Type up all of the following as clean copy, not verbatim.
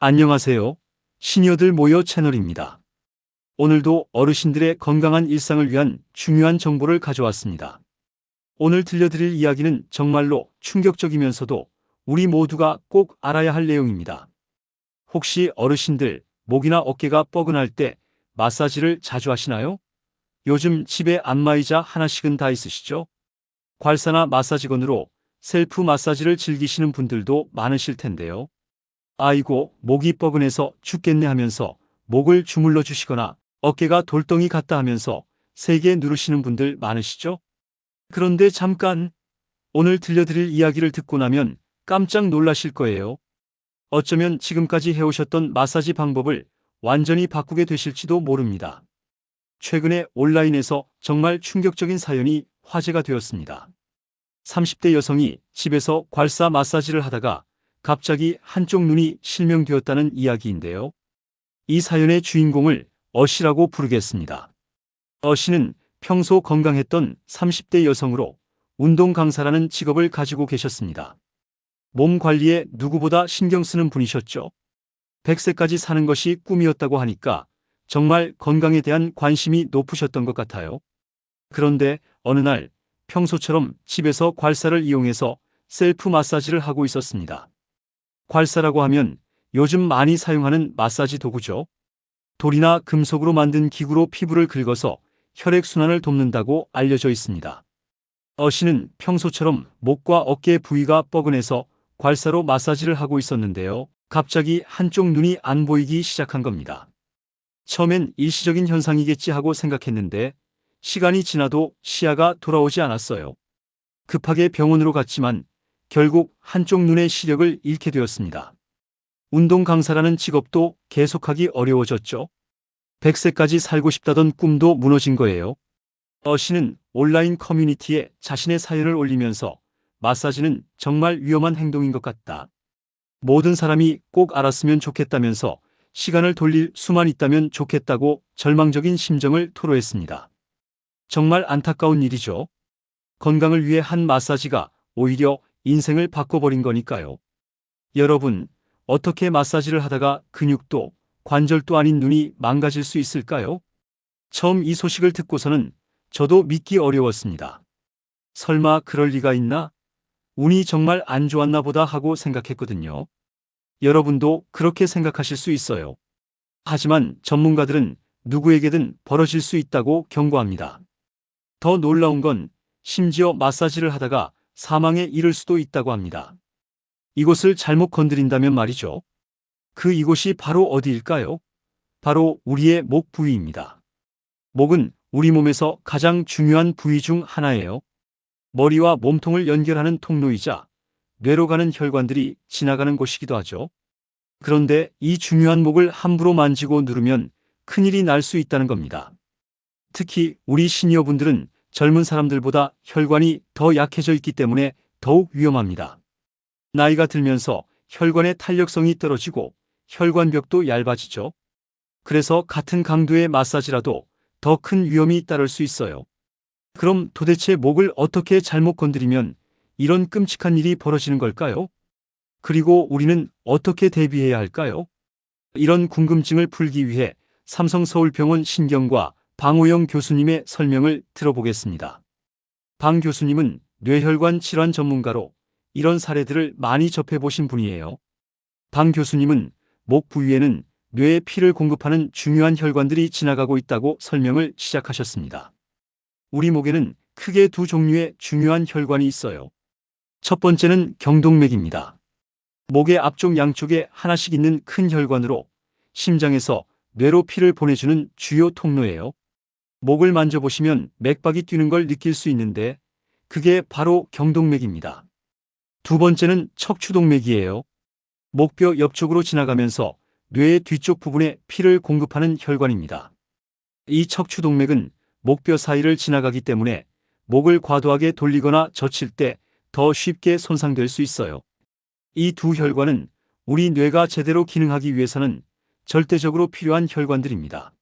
안녕하세요. 시니어들 모여 채널입니다. 오늘도 어르신들의 건강한 일상을 위한 중요한 정보를 가져왔습니다. 오늘 들려드릴 이야기는 정말로 충격적이면서도 우리 모두가 꼭 알아야 할 내용입니다. 혹시 어르신들 목이나 어깨가 뻐근할 때 마사지를 자주 하시나요? 요즘 집에 안마의자 하나씩은 다 있으시죠? 괄사나 마사지건으로 셀프 마사지를 즐기시는 분들도 많으실 텐데요. 아이고, 목이 뻐근해서 죽겠네 하면서 목을 주물러 주시거나 어깨가 돌덩이 같다 하면서 세게 누르시는 분들 많으시죠? 그런데 잠깐, 오늘 들려드릴 이야기를 듣고 나면 깜짝 놀라실 거예요. 어쩌면 지금까지 해오셨던 마사지 방법을 완전히 바꾸게 되실지도 모릅니다. 최근에 온라인에서 정말 충격적인 사연이 화제가 되었습니다. 30대 여성이 집에서 괄사 마사지를 하다가 갑자기 한쪽 눈이 실명되었다는 이야기인데요. 이 사연의 주인공을 어씨라고 부르겠습니다. 어씨는 평소 건강했던 30대 여성으로 운동 강사라는 직업을 가지고 계셨습니다. 몸 관리에 누구보다 신경 쓰는 분이셨죠. 100세까지 사는 것이 꿈이었다고 하니까 정말 건강에 대한 관심이 높으셨던 것 같아요. 그런데 어느 날 평소처럼 집에서 괄사를 이용해서 셀프 마사지를 하고 있었습니다. 괄사라고 하면 요즘 많이 사용하는 마사지 도구죠. 돌이나 금속으로 만든 기구로 피부를 긁어서 혈액순환을 돕는다고 알려져 있습니다. 어씨는 평소처럼 목과 어깨 부위가 뻐근해서 괄사로 마사지를 하고 있었는데요. 갑자기 한쪽 눈이 안 보이기 시작한 겁니다. 처음엔 일시적인 현상이겠지 하고 생각했는데 시간이 지나도 시야가 돌아오지 않았어요. 급하게 병원으로 갔지만 결국 한쪽 눈의 시력을 잃게 되었습니다. 운동 강사라는 직업도 계속하기 어려워졌죠. 100세까지 살고 싶다던 꿈도 무너진 거예요. 어씨는 온라인 커뮤니티에 자신의 사연을 올리면서 마사지는 정말 위험한 행동인 것 같다. 모든 사람이 꼭 알았으면 좋겠다면서 시간을 돌릴 수만 있다면 좋겠다고 절망적인 심정을 토로했습니다. 정말 안타까운 일이죠. 건강을 위해 한 마사지가 오히려 인생을 바꿔버린 거니까요. 여러분, 어떻게 마사지를 하다가 근육도 관절도 아닌 눈이 망가질 수 있을까요? 처음 이 소식을 듣고서는 저도 믿기 어려웠습니다. 설마 그럴 리가 있나? 운이 정말 안 좋았나 보다 하고 생각했거든요. 여러분도 그렇게 생각하실 수 있어요. 하지만 전문가들은 누구에게든 벌어질 수 있다고 경고합니다. 더 놀라운 건 심지어 마사지를 하다가 사망에 이를 수도 있다고 합니다. 이곳을 잘못 건드린다면 말이죠. 그 이곳이 바로 어디일까요? 바로 우리의 목 부위입니다. 목은 우리 몸에서 가장 중요한 부위 중 하나예요. 머리와 몸통을 연결하는 통로이자 뇌로 가는 혈관들이 지나가는 곳이기도 하죠. 그런데 이 중요한 목을 함부로 만지고 누르면 큰일이 날 수 있다는 겁니다. 특히 우리 시니어분들은 젊은 사람들보다 혈관이 더 약해져 있기 때문에 더욱 위험합니다. 나이가 들면서 혈관의 탄력성이 떨어지고 혈관벽도 얇아지죠. 그래서 같은 강도의 마사지라도 더 큰 위험이 따를 수 있어요. 그럼 도대체 목을 어떻게 잘못 건드리면 이런 끔찍한 일이 벌어지는 걸까요? 그리고 우리는 어떻게 대비해야 할까요? 이런 궁금증을 풀기 위해 삼성서울병원 신경과 방호영 교수님의 설명을 들어보겠습니다. 방 교수님은 뇌혈관 질환 전문가로 이런 사례들을 많이 접해보신 분이에요. 방 교수님은 목 부위에는 뇌에 피를 공급하는 중요한 혈관들이 지나가고 있다고 설명을 시작하셨습니다. 우리 목에는 크게 두 종류의 중요한 혈관이 있어요. 첫 번째는 경동맥입니다. 목의 앞쪽 양쪽에 하나씩 있는 큰 혈관으로 심장에서 뇌로 피를 보내주는 주요 통로예요. 목을 만져보시면 맥박이 뛰는 걸 느낄 수 있는데 그게 바로 경동맥입니다. 두 번째는 척추동맥이에요. 목뼈 옆쪽으로 지나가면서 뇌의 뒤쪽 부분에 피를 공급하는 혈관입니다. 이 척추동맥은 목뼈 사이를 지나가기 때문에 목을 과도하게 돌리거나 젖힐 때 더 쉽게 손상될 수 있어요. 이 두 혈관은 우리 뇌가 제대로 기능하기 위해서는 절대적으로 필요한 혈관들입니다.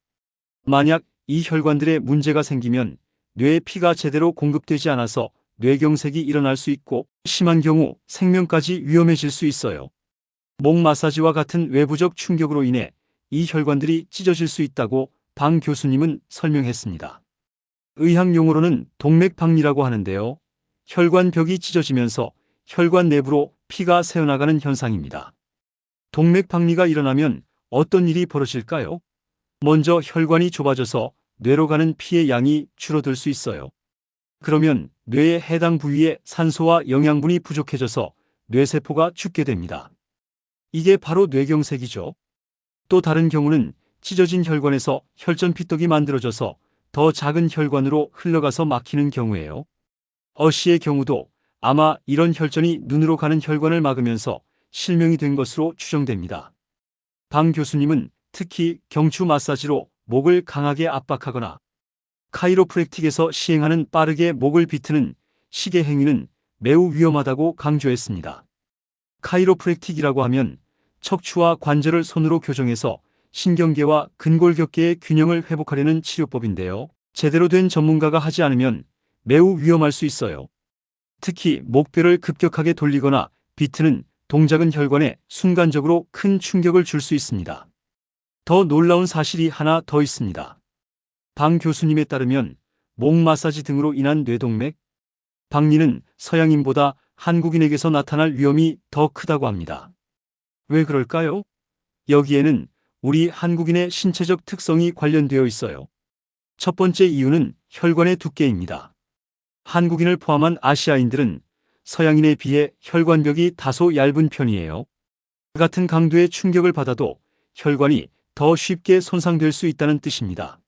만약 이 혈관들에 문제가 생기면 뇌에 피가 제대로 공급되지 않아서 뇌경색이 일어날 수 있고 심한 경우 생명까지 위험해질 수 있어요. 목 마사지와 같은 외부적 충격으로 인해 이 혈관들이 찢어질 수 있다고 방 교수님은 설명했습니다. 의학 용어로는 동맥박리라고 하는데요. 혈관벽이 찢어지면서 혈관 내부로 피가 새어나가는 현상입니다. 동맥박리가 일어나면 어떤 일이 벌어질까요? 먼저 혈관이 좁아져서 뇌로 가는 피의 양이 줄어들 수 있어요. 그러면 뇌의 해당 부위에 산소와 영양분이 부족해져서 뇌세포가 죽게 됩니다. 이게 바로 뇌경색이죠. 또 다른 경우는 찢어진 혈관에서 혈전 피떡이 만들어져서 더 작은 혈관으로 흘러가서 막히는 경우예요. 어씨의 경우도 아마 이런 혈전이 눈으로 가는 혈관을 막으면서 실명이 된 것으로 추정됩니다. 방 교수님은 특히 경추 마사지로 목을 강하게 압박하거나 카이로프랙틱에서 시행하는 빠르게 목을 비트는 시계 행위는 매우 위험하다고 강조했습니다. 카이로프랙틱이라고 하면 척추와 관절을 손으로 교정해서 신경계와 근골격계의 균형을 회복하려는 치료법인데요. 제대로 된 전문가가 하지 않으면 매우 위험할 수 있어요. 특히 목뼈를 급격하게 돌리거나 비트는 동작은 혈관에 순간적으로 큰 충격을 줄 수 있습니다. 더 놀라운 사실이 하나 더 있습니다. 방 교수님에 따르면 목 마사지 등으로 인한 뇌동맥 박리는 서양인보다 한국인에게서 나타날 위험이 더 크다고 합니다. 왜 그럴까요? 여기에는 우리 한국인의 신체적 특성이 관련되어 있어요. 첫 번째 이유는 혈관의 두께입니다. 한국인을 포함한 아시아인들은 서양인에 비해 혈관벽이 다소 얇은 편이에요. 같은 강도의 충격을 받아도 혈관이 더 쉽게 손상될 수 있다는 뜻입니다.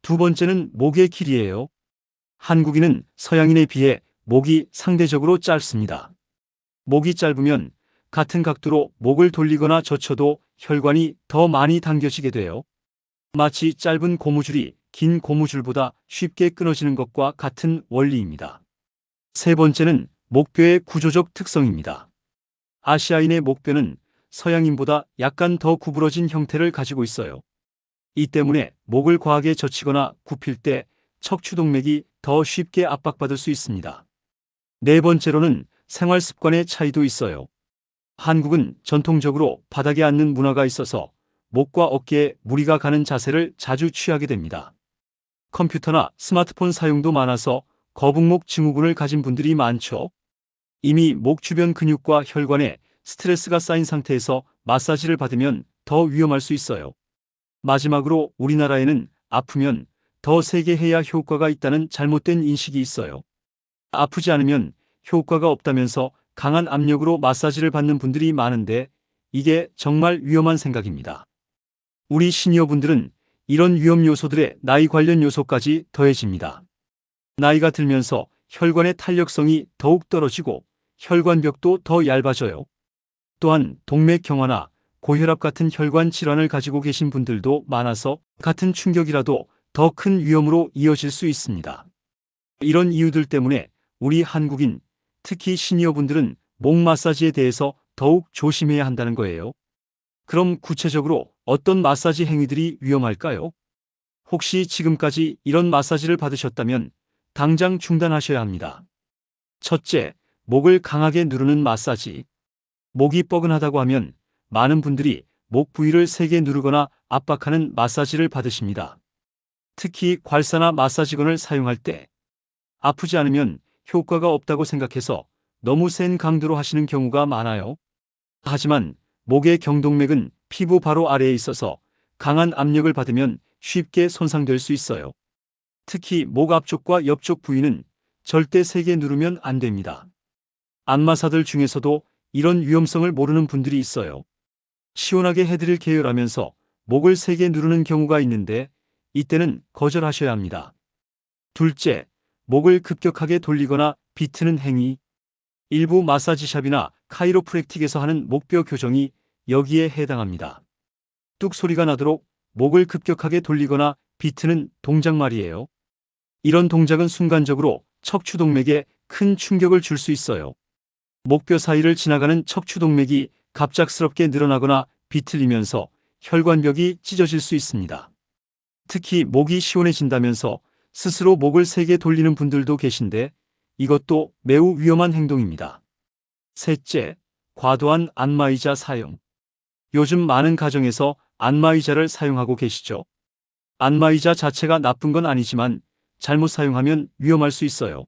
두 번째는 목의 길이에요. 한국인은 서양인에 비해 목이 상대적으로 짧습니다. 목이 짧으면 같은 각도로 목을 돌리거나 젖혀도 혈관이 더 많이 당겨지게 돼요. 마치 짧은 고무줄이 긴 고무줄보다 쉽게 끊어지는 것과 같은 원리입니다. 세 번째는 목뼈의 구조적 특성입니다. 아시아인의 목뼈는 서양인보다 약간 더 구부러진 형태를 가지고 있어요. 이 때문에 목을 과하게 젖히거나 굽힐 때 척추동맥이 더 쉽게 압박받을 수 있습니다. 네 번째로는 생활 습관의 차이도 있어요. 한국은 전통적으로 바닥에 앉는 문화가 있어서 목과 어깨에 무리가 가는 자세를 자주 취하게 됩니다. 컴퓨터나 스마트폰 사용도 많아서 거북목 증후군을 가진 분들이 많죠. 이미 목 주변 근육과 혈관에 스트레스가 쌓인 상태에서 마사지를 받으면 더 위험할 수 있어요. 마지막으로 우리나라에는 아프면 더 세게 해야 효과가 있다는 잘못된 인식이 있어요. 아프지 않으면 효과가 없다면서 강한 압력으로 마사지를 받는 분들이 많은데 이게 정말 위험한 생각입니다. 우리 시니어분들은 이런 위험 요소들에 나이 관련 요소까지 더해집니다. 나이가 들면서 혈관의 탄력성이 더욱 떨어지고 혈관벽도 더 얇아져요. 또한 동맥경화나 고혈압 같은 혈관 질환을 가지고 계신 분들도 많아서 같은 충격이라도 더 큰 위험으로 이어질 수 있습니다. 이런 이유들 때문에 우리 한국인, 특히 시니어분들은 목 마사지에 대해서 더욱 조심해야 한다는 거예요. 그럼 구체적으로 어떤 마사지 행위들이 위험할까요? 혹시 지금까지 이런 마사지를 받으셨다면 당장 중단하셔야 합니다. 첫째, 목을 강하게 누르는 마사지. 목이 뻐근하다고 하면 많은 분들이 목 부위를 세게 누르거나 압박하는 마사지를 받으십니다. 특히 괄사나 마사지건을 사용할 때 아프지 않으면 효과가 없다고 생각해서 너무 센 강도로 하시는 경우가 많아요. 하지만 목의 경동맥은 피부 바로 아래에 있어서 강한 압력을 받으면 쉽게 손상될 수 있어요. 특히 목 앞쪽과 옆쪽 부위는 절대 세게 누르면 안 됩니다. 안마사들 중에서도 이런 위험성을 모르는 분들이 있어요. 시원하게 해드릴 계열하면서 목을 세게 누르는 경우가 있는데 이때는 거절하셔야 합니다. 둘째, 목을 급격하게 돌리거나 비트는 행위. 일부 마사지샵이나 카이로프랙틱에서 하는 목뼈 교정이 여기에 해당합니다. 뚝 소리가 나도록 목을 급격하게 돌리거나 비트는 동작 말이에요. 이런 동작은 순간적으로 척추동맥에 큰 충격을 줄 수 있어요. 목뼈 사이를 지나가는 척추동맥이 갑작스럽게 늘어나거나 비틀리면서 혈관벽이 찢어질 수 있습니다. 특히 목이 시원해진다면서 스스로 목을 세게 돌리는 분들도 계신데 이것도 매우 위험한 행동입니다. 셋째, 과도한 안마의자 사용. 요즘 많은 가정에서 안마의자를 사용하고 계시죠? 안마의자 자체가 나쁜 건 아니지만 잘못 사용하면 위험할 수 있어요.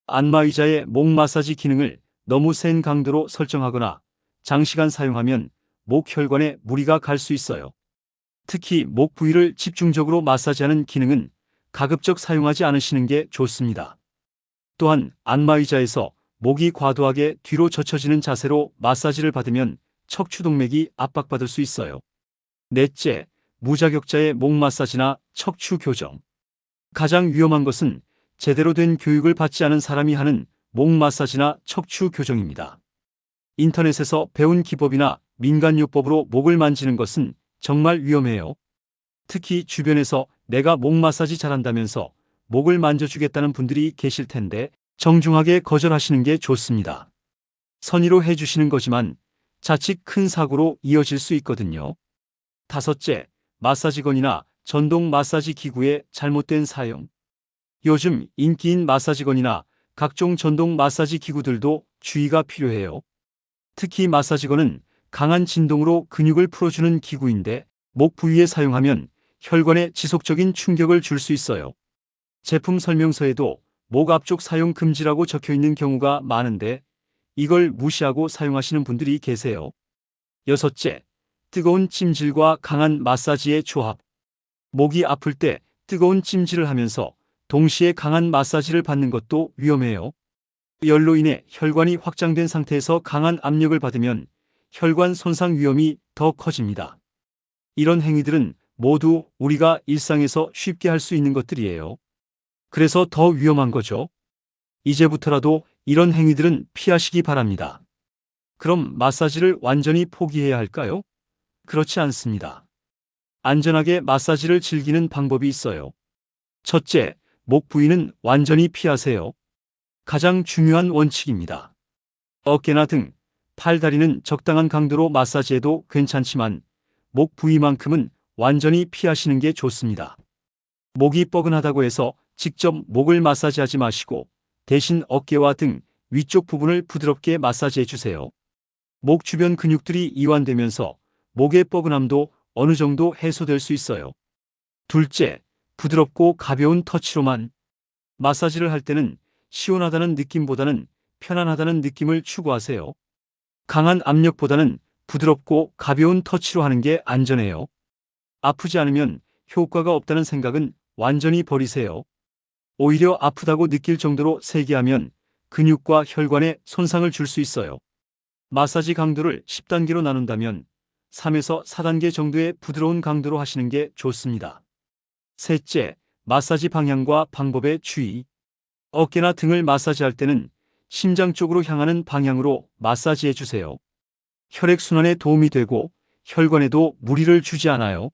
안마의자의 목 마사지 기능을 너무 센 강도로 설정하거나 장시간 사용하면 목 혈관에 무리가 갈 수 있어요. 특히 목 부위를 집중적으로 마사지하는 기능은 가급적 사용하지 않으시는 게 좋습니다. 또한 안마의자에서 목이 과도하게 뒤로 젖혀지는 자세로 마사지를 받으면 척추동맥이 압박받을 수 있어요. 넷째, 무자격자의 목 마사지나 척추 교정. 가장 위험한 것은 제대로 된 교육을 받지 않은 사람이 하는 목 마사지나 척추 교정입니다. 인터넷에서 배운 기법이나 민간요법으로 목을 만지는 것은 정말 위험해요. 특히 주변에서 내가 목 마사지 잘한다면서 목을 만져주겠다는 분들이 계실 텐데 정중하게 거절하시는 게 좋습니다. 선의로 해주시는 거지만 자칫 큰 사고로 이어질 수 있거든요. 다섯째, 마사지건이나 전동 마사지 기구의 잘못된 사용. 요즘 인기인 마사지건이나 각종 전동 마사지 기구들도 주의가 필요해요. 특히 마사지건은 강한 진동으로 근육을 풀어주는 기구인데 목 부위에 사용하면 혈관에 지속적인 충격을 줄 수 있어요. 제품 설명서에도 목 앞쪽 사용 금지라고 적혀 있는 경우가 많은데 이걸 무시하고 사용하시는 분들이 계세요. 여섯째, 뜨거운 찜질과 강한 마사지의 조합. 목이 아플 때 뜨거운 찜질을 하면서 동시에 강한 마사지를 받는 것도 위험해요. 열로 인해 혈관이 확장된 상태에서 강한 압력을 받으면 혈관 손상 위험이 더 커집니다. 이런 행위들은 모두 우리가 일상에서 쉽게 할 수 있는 것들이에요. 그래서 더 위험한 거죠. 이제부터라도 이런 행위들은 피하시기 바랍니다. 그럼 마사지를 완전히 포기해야 할까요? 그렇지 않습니다. 안전하게 마사지를 즐기는 방법이 있어요. 첫째, 목 부위는 완전히 피하세요. 가장 중요한 원칙입니다. 어깨나 등, 팔, 다리는 적당한 강도로 마사지해도 괜찮지만 목 부위만큼은 완전히 피하시는 게 좋습니다. 목이 뻐근하다고 해서 직접 목을 마사지하지 마시고 대신 어깨와 등 위쪽 부분을 부드럽게 마사지해 주세요. 목 주변 근육들이 이완되면서 목의 뻐근함도 어느 정도 해소될 수 있어요. 둘째, 부드럽고 가벼운 터치로만. 마사지를 할 때는 시원하다는 느낌보다는 편안하다는 느낌을 추구하세요. 강한 압력보다는 부드럽고 가벼운 터치로 하는 게 안전해요. 아프지 않으면 효과가 없다는 생각은 완전히 버리세요. 오히려 아프다고 느낄 정도로 세게 하면 근육과 혈관에 손상을 줄 수 있어요. 마사지 강도를 10단계로 나눈다면 3에서 4단계 정도의 부드러운 강도로 하시는 게 좋습니다. 셋째, 마사지 방향과 방법에 주의. 어깨나 등을 마사지할 때는 심장 쪽으로 향하는 방향으로 마사지해 주세요. 혈액순환에 도움이 되고 혈관에도 무리를 주지 않아요.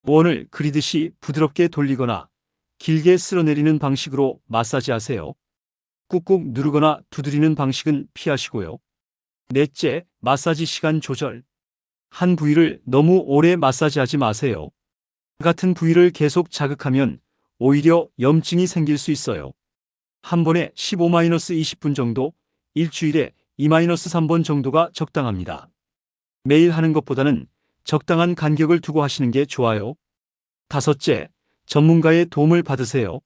원을 그리듯이 부드럽게 돌리거나 길게 쓸어내리는 방식으로 마사지하세요. 꾹꾹 누르거나 두드리는 방식은 피하시고요. 넷째, 마사지 시간 조절. 한 부위를 너무 오래 마사지하지 마세요. 같은 부위를 계속 자극하면 오히려 염증이 생길 수 있어요. 한 번에 15-20분 정도, 일주일에 2-3번 정도가 적당합니다. 매일 하는 것보다는 적당한 간격을 두고 하시는 게 좋아요. 다섯째, 전문가의 도움을 받으세요.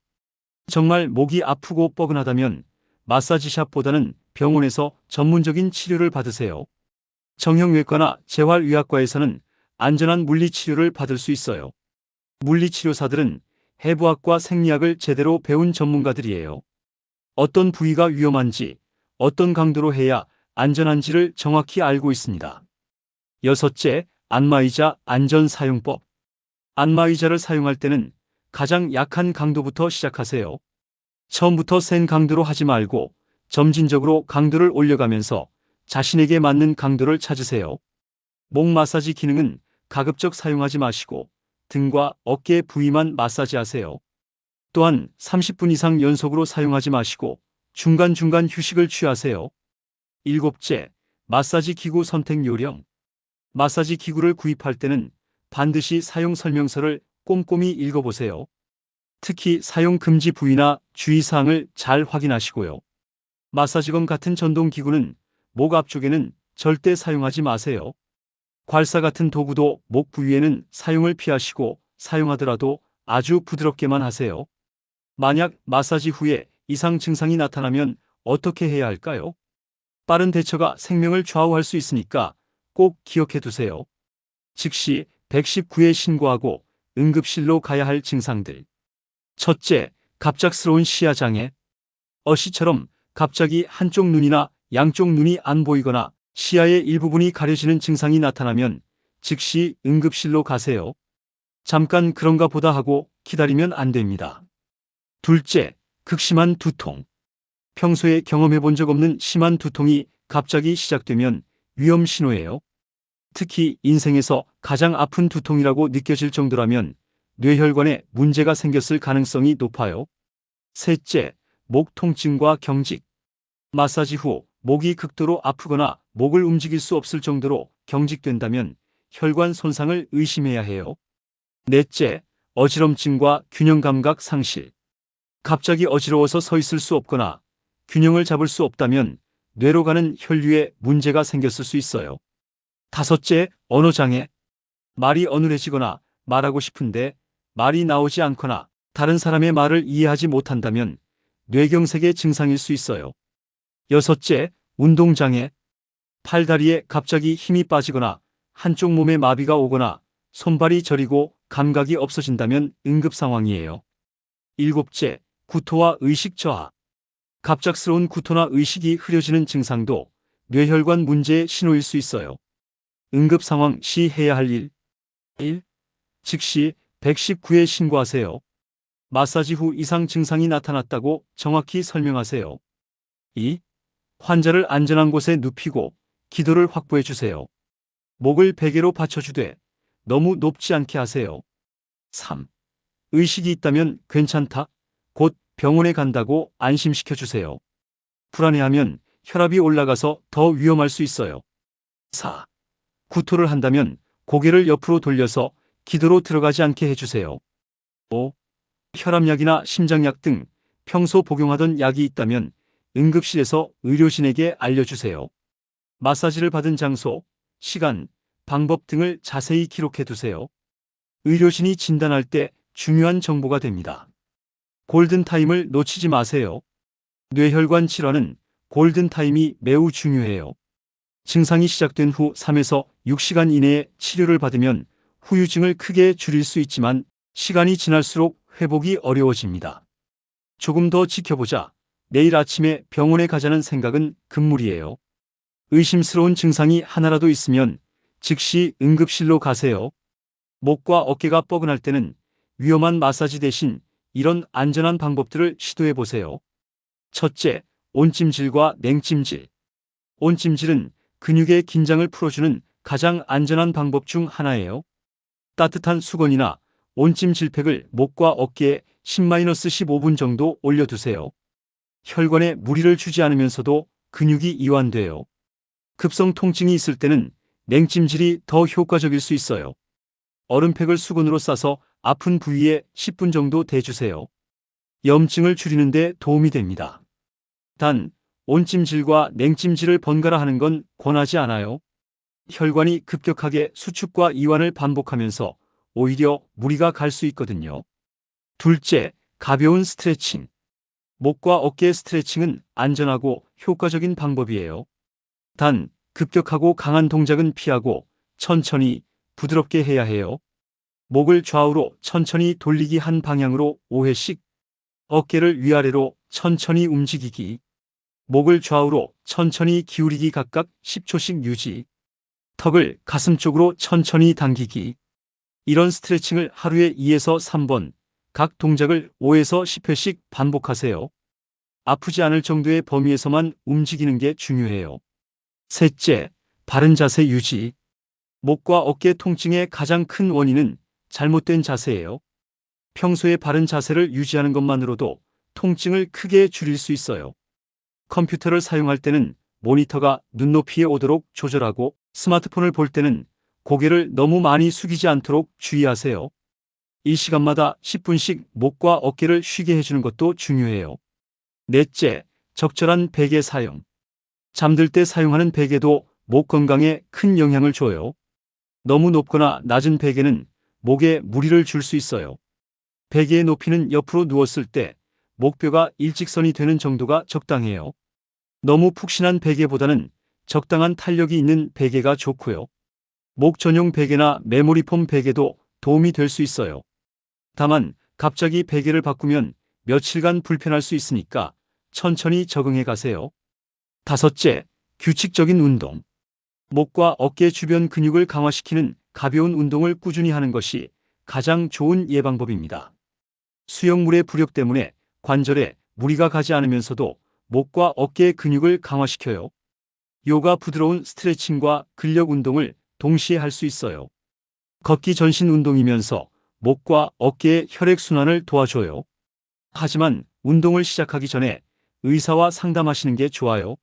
정말 목이 아프고 뻐근하다면 마사지샵보다는 병원에서 전문적인 치료를 받으세요. 정형외과나 재활의학과에서는 안전한 물리치료를 받을 수 있어요. 물리치료사들은 해부학과 생리학을 제대로 배운 전문가들이에요. 어떤 부위가 위험한지, 어떤 강도로 해야 안전한지를 정확히 알고 있습니다. 여섯째, 안마의자 안전 사용법. 안마의자를 사용할 때는 가장 약한 강도부터 시작하세요. 처음부터 센 강도로 하지 말고 점진적으로 강도를 올려가면서 자신에게 맞는 강도를 찾으세요. 목 마사지 기능은 가급적 사용하지 마시고 등과 어깨 부위만 마사지하세요. 또한 30분 이상 연속으로 사용하지 마시고 중간중간 휴식을 취하세요. 일곱째, 마사지 기구 선택 요령. 마사지 기구를 구입할 때는 반드시 사용 설명서를 꼼꼼히 읽어보세요. 특히 사용 금지 부위나 주의사항을 잘 확인하시고요. 마사지건 같은 전동 기구는 목 앞쪽에는 절대 사용하지 마세요. 괄사 같은 도구도 목 부위에는 사용을 피하시고 사용하더라도 아주 부드럽게만 하세요. 만약 마사지 후에 이상 증상이 나타나면 어떻게 해야 할까요? 빠른 대처가 생명을 좌우할 수 있으니까 꼭 기억해 두세요. 즉시 119에 신고하고 응급실로 가야 할 증상들. 첫째, 갑작스러운 시야장애. 어시처럼 갑자기 한쪽 눈이나 양쪽 눈이 안 보이거나 시야의 일부분이 가려지는 증상이 나타나면 즉시 응급실로 가세요. 잠깐 그런가 보다 하고 기다리면 안 됩니다. 둘째, 극심한 두통. 평소에 경험해 본 적 없는 심한 두통이 갑자기 시작되면 위험 신호예요. 특히 인생에서 가장 아픈 두통이라고 느껴질 정도라면 뇌혈관에 문제가 생겼을 가능성이 높아요. 셋째, 목 통증과 경직. 마사지 후 목이 극도로 아프거나 목을 움직일 수 없을 정도로 경직된다면 혈관 손상을 의심해야 해요. 넷째, 어지럼증과 균형 감각 상실. 갑자기 어지러워서 서 있을 수 없거나 균형을 잡을 수 없다면 뇌로 가는 혈류에 문제가 생겼을 수 있어요. 다섯째, 언어장애. 말이 어눌해지거나 말하고 싶은데 말이 나오지 않거나 다른 사람의 말을 이해하지 못한다면 뇌경색의 증상일 수 있어요. 여섯째, 운동장애. 팔다리에 갑자기 힘이 빠지거나 한쪽 몸에 마비가 오거나 손발이 저리고 감각이 없어진다면 응급 상황이에요. 일곱째, 구토와 의식 저하. 갑작스러운 구토나 의식이 흐려지는 증상도 뇌혈관 문제의 신호일 수 있어요. 응급 상황 시 해야 할 일. 1. 즉시 119에 신고하세요. 마사지 후 이상 증상이 나타났다고 정확히 설명하세요. 2. 환자를 안전한 곳에 눕히고 기도를 확보해 주세요. 목을 베개로 받쳐주되 너무 높지 않게 하세요. 3. 의식이 있다면 괜찮다. 곧 병원에 간다고 안심시켜 주세요. 불안해하면 혈압이 올라가서 더 위험할 수 있어요. 4. 구토를 한다면 고개를 옆으로 돌려서 기도로 들어가지 않게 해주세요. 5. 혈압약이나 심장약 등 평소 복용하던 약이 있다면 응급실에서 의료진에게 알려주세요. 마사지를 받은 장소, 시간, 방법 등을 자세히 기록해 두세요. 의료진이 진단할 때 중요한 정보가 됩니다. 골든타임을 놓치지 마세요. 뇌혈관 질환은 골든타임이 매우 중요해요. 증상이 시작된 후 3에서 6시간 이내에 치료를 받으면 후유증을 크게 줄일 수 있지만 시간이 지날수록 회복이 어려워집니다. 조금 더 지켜보자. 내일 아침에 병원에 가자는 생각은 금물이에요. 의심스러운 증상이 하나라도 있으면 즉시 응급실로 가세요. 목과 어깨가 뻐근할 때는 위험한 마사지 대신 이런 안전한 방법들을 시도해 보세요. 첫째, 온찜질과 냉찜질. 온찜질은 근육의 긴장을 풀어주는 가장 안전한 방법 중 하나예요. 따뜻한 수건이나 온찜질팩을 목과 어깨에 10-15분 정도 올려두세요. 혈관에 무리를 주지 않으면서도 근육이 이완돼요. 급성 통증이 있을 때는 냉찜질이 더 효과적일 수 있어요. 얼음팩을 수건으로 싸서 아픈 부위에 10분 정도 대주세요. 염증을 줄이는 데 도움이 됩니다. 단, 온찜질과 냉찜질을 번갈아 하는 건 권하지 않아요. 혈관이 급격하게 수축과 이완을 반복하면서 오히려 무리가 갈 수 있거든요. 둘째, 가벼운 스트레칭. 목과 어깨 스트레칭은 안전하고 효과적인 방법이에요. 단, 급격하고 강한 동작은 피하고 천천히 부드럽게 해야 해요. 목을 좌우로 천천히 돌리기 한 방향으로 5회씩, 어깨를 위아래로 천천히 움직이기, 목을 좌우로 천천히 기울이기 각각 10초씩 유지, 턱을 가슴 쪽으로 천천히 당기기. 이런 스트레칭을 하루에 2에서 3번, 각 동작을 5에서 10회씩 반복하세요. 아프지 않을 정도의 범위에서만 움직이는 게 중요해요. 셋째, 바른 자세 유지. 목과 어깨 통증의 가장 큰 원인은 잘못된 자세예요. 평소에 바른 자세를 유지하는 것만으로도 통증을 크게 줄일 수 있어요. 컴퓨터를 사용할 때는 모니터가 눈높이에 오도록 조절하고 스마트폰을 볼 때는 고개를 너무 많이 숙이지 않도록 주의하세요. 이 시간마다 10분씩 목과 어깨를 쉬게 해주는 것도 중요해요. 넷째, 적절한 베개 사용. 잠들 때 사용하는 베개도 목 건강에 큰 영향을 줘요. 너무 높거나 낮은 베개는 목에 무리를 줄 수 있어요. 베개의 높이는 옆으로 누웠을 때 목뼈가 일직선이 되는 정도가 적당해요. 너무 푹신한 베개보다는 적당한 탄력이 있는 베개가 좋고요. 목 전용 베개나 메모리폼 베개도 도움이 될 수 있어요. 다만 갑자기 베개를 바꾸면 며칠간 불편할 수 있으니까 천천히 적응해 가세요. 다섯째, 규칙적인 운동. 목과 어깨 주변 근육을 강화시키는 가벼운 운동을 꾸준히 하는 것이 가장 좋은 예방법입니다. 수영물의 부력 때문에 관절에 무리가 가지 않으면서도 목과 어깨의 근육을 강화시켜요. 요가 부드러운 스트레칭과 근력 운동을 동시에 할 수 있어요. 걷기 전신 운동이면서 목과 어깨의 혈액순환을 도와줘요. 하지만 운동을 시작하기 전에 의사와 상담하시는 게 좋아요.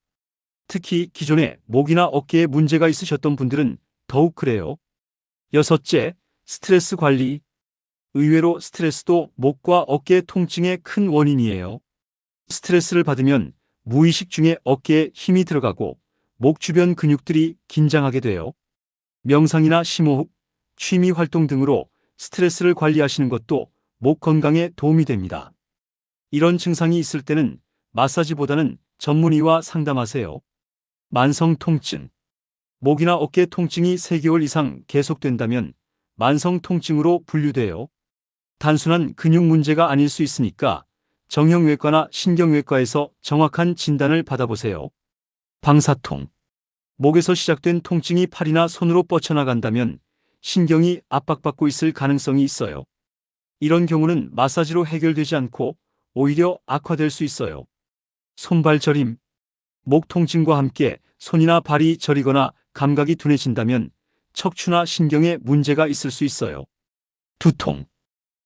특히 기존에 목이나 어깨에 문제가 있으셨던 분들은 더욱 그래요. 여섯째, 스트레스 관리. 의외로 스트레스도 목과 어깨 통증의 큰 원인이에요. 스트레스를 받으면 무의식 중에 어깨에 힘이 들어가고 목 주변 근육들이 긴장하게 돼요. 명상이나 심호흡, 취미 활동 등으로 스트레스를 관리하시는 것도 목 건강에 도움이 됩니다. 이런 증상이 있을 때는 마사지보다는 전문의와 상담하세요. 만성 통증. 목이나 어깨 통증이 3개월 이상 계속된다면 만성 통증으로 분류돼요. 단순한 근육 문제가 아닐 수 있으니까 정형외과나 신경외과에서 정확한 진단을 받아보세요. 방사통. 목에서 시작된 통증이 팔이나 손으로 뻗쳐나간다면 신경이 압박받고 있을 가능성이 있어요. 이런 경우는 마사지로 해결되지 않고 오히려 악화될 수 있어요. 손발 저림. 목 통증과 함께 손이나 발이 저리거나 감각이 둔해진다면 척추나 신경에 문제가 있을 수 있어요. 두통.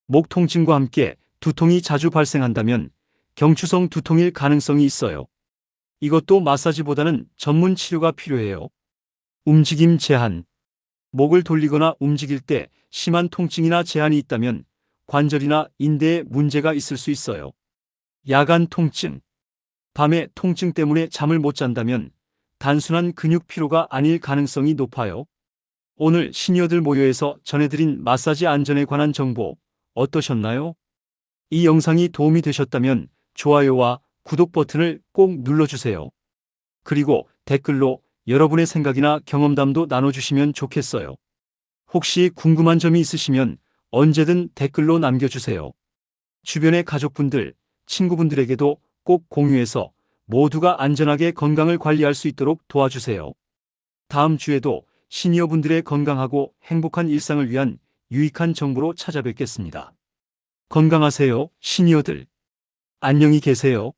목 통증과 함께 두통이 자주 발생한다면 경추성 두통일 가능성이 있어요. 이것도 마사지보다는 전문 치료가 필요해요. 움직임 제한. 목을 돌리거나 움직일 때 심한 통증이나 제한이 있다면 관절이나 인대에 문제가 있을 수 있어요. 야간 통증. 밤에 통증 때문에 잠을 못 잔다면 단순한 근육 피로가 아닐 가능성이 높아요. 오늘 시니어들 모여에서 전해드린 마사지 안전에 관한 정보 어떠셨나요? 이 영상이 도움이 되셨다면 좋아요와 구독 버튼을 꼭 눌러주세요. 그리고 댓글로 여러분의 생각이나 경험담도 나눠주시면 좋겠어요. 혹시 궁금한 점이 있으시면 언제든 댓글로 남겨주세요. 주변의 가족분들, 친구분들에게도 꼭 공유해서 모두가 안전하게 건강을 관리할 수 있도록 도와주세요. 다음 주에도 시니어분들의 건강하고 행복한 일상을 위한 유익한 정보로 찾아뵙겠습니다. 건강하세요, 시니어들. 안녕히 계세요.